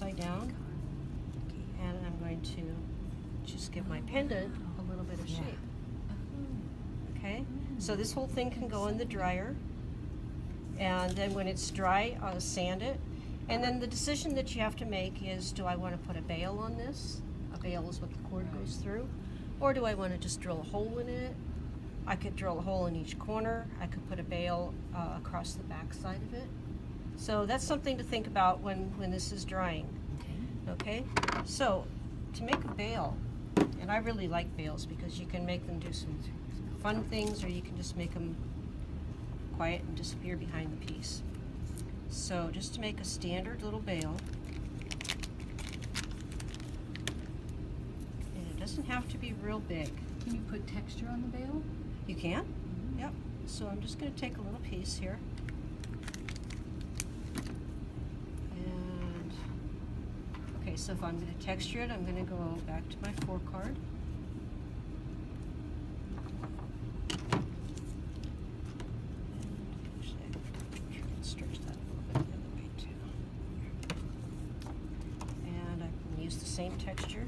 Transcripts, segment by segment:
upside down, and I'm going to just give my pendant a little bit of shape. Okay, so this whole thing can go in the dryer, and then when it's dry, I'll sand it. And then the decision that you have to make is, do I want to put a bail on this? A bail is what the cord goes through. Or do I want to just drill a hole in it? I could drill a hole in each corner. I could put a bail across the back side of it. So that's something to think about when this is drying. Okay, so to make a bail, and I really like bails because you can make them do some fun things, or you can just make them quiet and disappear behind the piece. So just to make a standard little bail, and it doesn't have to be real big. Can you put texture on the bail? You can? Yep. So I'm just going to take a little piece here. And, okay, so if I'm going to texture it, I'm going to go back to my 4 card. Same texture.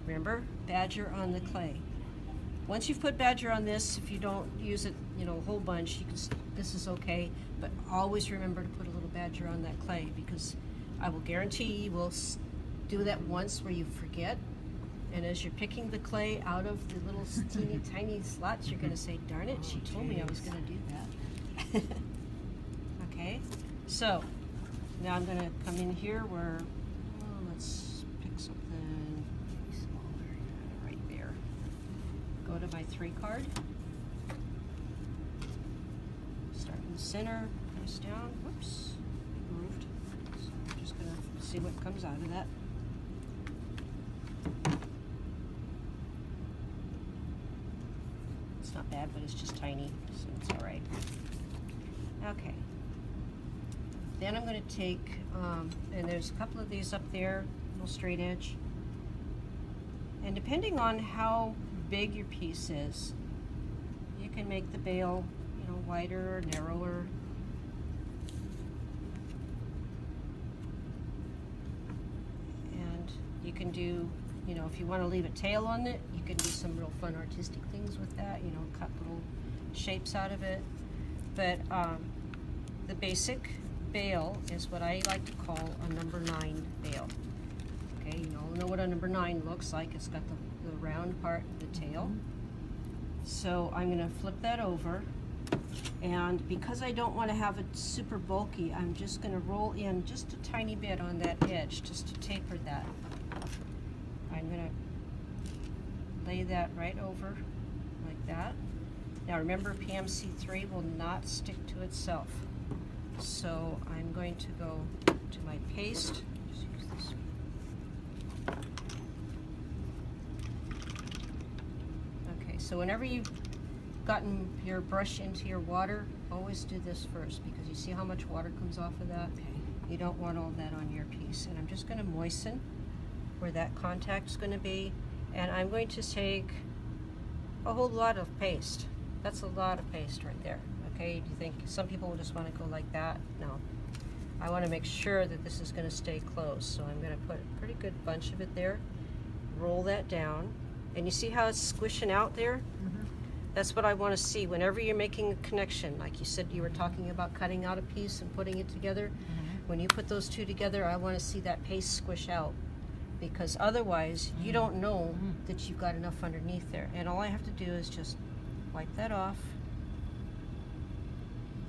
Remember, badger on the clay. Once you've put badger on this, if you don't use it, you know, a whole bunch, you can. This is okay, but always remember to put a little badger on that clay, because I will guarantee you will do that once where you forget, and as you're picking the clay out of the little teeny tiny slots, you're going to say, "Darn it, she told me I was going to do that." Okay, so now I'm going to come in here where, let's something smaller, right there. Go to my 3 card. Start in the center, press down. Whoops, it moved. So I'm just gonna see what comes out of that. It's not bad, but it's just tiny, so it's all right. Okay. Then I'm going to take, and there's a couple of these up there, straight edge, and depending on how big your piece is, you can make the bail, you know, wider or narrower. And you can do, you know, if you want to leave a tail on it, you can do some real fun artistic things with that, you know, cut little shapes out of it. But the basic bail is what I like to call a number 9 bail. Okay, you all know what a number 9 looks like. It's got the round part of the tail. So I'm going to flip that over, and because I don't want to have it super bulky, I'm just going to roll in just a tiny bit on that edge, just to taper that. I'm going to lay that right over like that. Now remember, PMC3 will not stick to itself. So I'm going to go to my paste. Just use this. Okay, so whenever you've gotten your brush into your water, always do this first, because you see how much water comes off of that? Okay. You don't want all that on your piece. And I'm just going to moisten where that contact's going to be. And I'm going to take a whole lot of paste. That's a lot of paste right there. Okay, do you think some people will just want to go like that? No. I want to make sure that this is going to stay close. So I'm going to put a pretty good bunch of it there. Roll that down. And you see how it's squishing out there? Mm-hmm. That's what I want to see whenever you're making a connection. Like you said, you were talking about cutting out a piece and putting it together. Mm-hmm. When you put those two together, I want to see that paste squish out, because otherwise you don't know that you've got enough underneath there. And all I have to do is just wipe that off,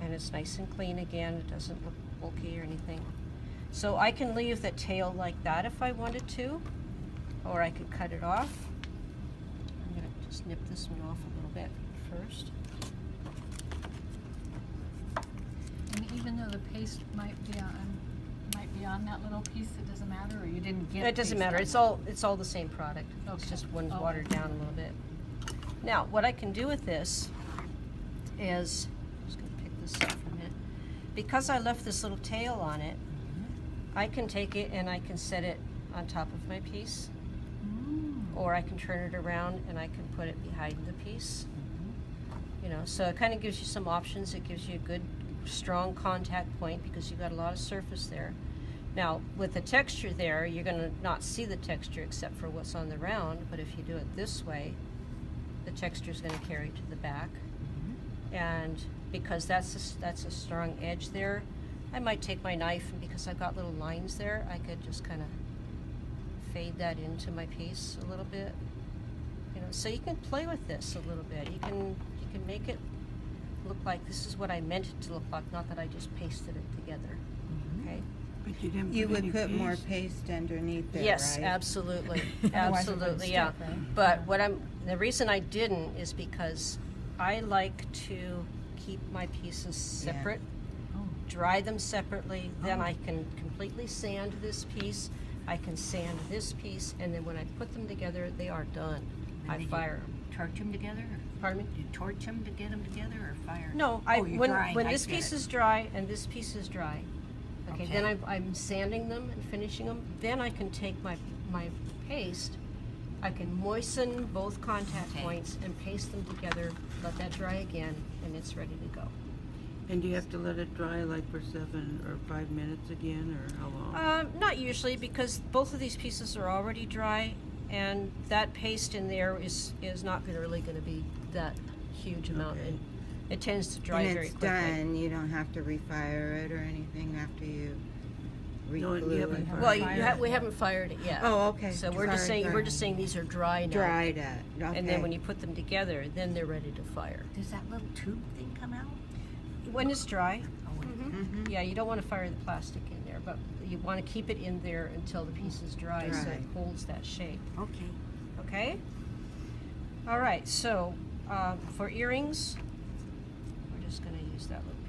and it's nice and clean again. It doesn't look bulky or anything. So I can leave the tail like that if I wanted to, or I could cut it off. I'm going to just nip this one off a little bit first. And even though the paste might be on that little piece, it doesn't matter, or you didn't get it? Doesn't matter. It's all the same product. Okay. It's just one's watered down a little bit. Now, what I can do with this is, I'm just going to pick this up for a minute. Because I left this little tail on it, I can take it and I can set it on top of my piece, or I can turn it around and I can put it behind the piece. You know, so it kind of gives you some options. It gives you a good, strong contact point because you've got a lot of surface there. Now, with the texture there, you're gonna not see the texture except for what's on the round, but if you do it this way, the texture's gonna carry to the back. And because that's a strong edge there, I might take my knife, and because I've got little lines there, I could just kind of fade that into my piece a little bit. You know, so you can play with this a little bit. You can make it look like this is what I meant it to look like, not that I just pasted it together. Okay? But you didn't You put would any put more paste? paste underneath there, Yes, right? absolutely, Otherwise it wouldn't absolutely, yeah. stick, right? But the reason I didn't is because I like to keep my pieces Yeah. separate, Oh. dry them separately, then Oh. I can completely sand this piece, I can sand this piece, and then when I put them together, they are done. And I did you fire them. Torch them together? Pardon me? Do you torch them to get them together or fire? No, Oh, you're drying, when I this get piece it. is dry and this piece is dry, okay, then Okay. I'm sanding them and finishing them. Then I can take my paste, I can moisten both contact Okay. points and paste them together, let that dry again, and it's ready to go. And do you have to let it dry like for 7 or 5 minutes again, or how long? Not usually, because both of these pieces are already dry, and that paste in there is not really going to be that huge amount. Okay. It tends to dry And very it's quickly. done, you don't have to refire it or anything after you No, you re-glue haven't it. fired Well, it. we haven't fired it yet. Oh, okay. So we're just Sorry, saying sorry. these are dry now. Dried it, okay. And then when you put them together, then they're ready to fire. Does that little tube thing come out? When it's dry, Oh, wait. Mhm. yeah, you don't want to fire the plastic in there, but you want to keep it in there until the piece is dry, so Dry. it holds that shape. Okay. Okay? All right, so for earrings, we're just going to use that little